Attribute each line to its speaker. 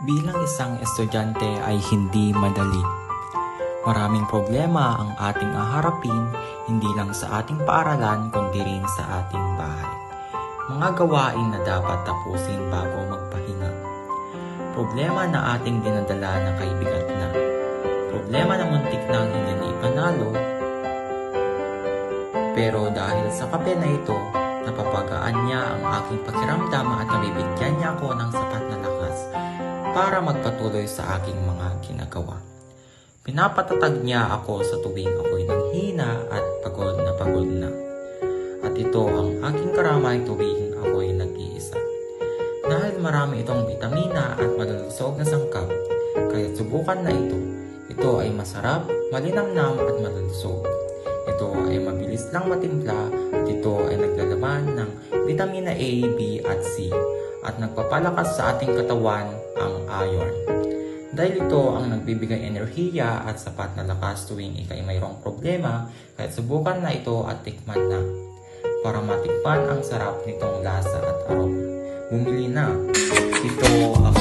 Speaker 1: Bilang isang estudyante ay hindi madali. Maraming problema ang ating haharapin, hindi lang sa ating paaralan kundi rin sa ating bahay. Mga gawain na dapat tapusin bago magpahinga. Problema na ating dinadala na kaibigan na. Problema na muntik nang hindi na ipanalo. Pero dahil sa kape na ito, napapagaan niya ang aking pakiramdam at nabibigyan niya ako ng sapat na lakas para magpatuloy sa aking mga ginagawa. Pinapatatag niya ako sa tuwing ako'y nanghina at pagod na. At ito ang aking karamay tuwing ako'y nag-iisa. Dahil marami itong bitamina at malulusog na sangkap, kaya subukan na ito. Ito ay masarap, malinamnam at malulusog. Ito ay mabilis lang matimpla at ito ay naglalaman ng vitamina A, B at C at nagpapalakas sa ating katawan ang iron. Dahil ito ang nagbibigay enerhiya at sapat na lakas tuwing ikay mayroong problema, kaya subukan na ito at tikman na para matikman ang sarap nitong lasa at aroma. Bumili na. Ito ang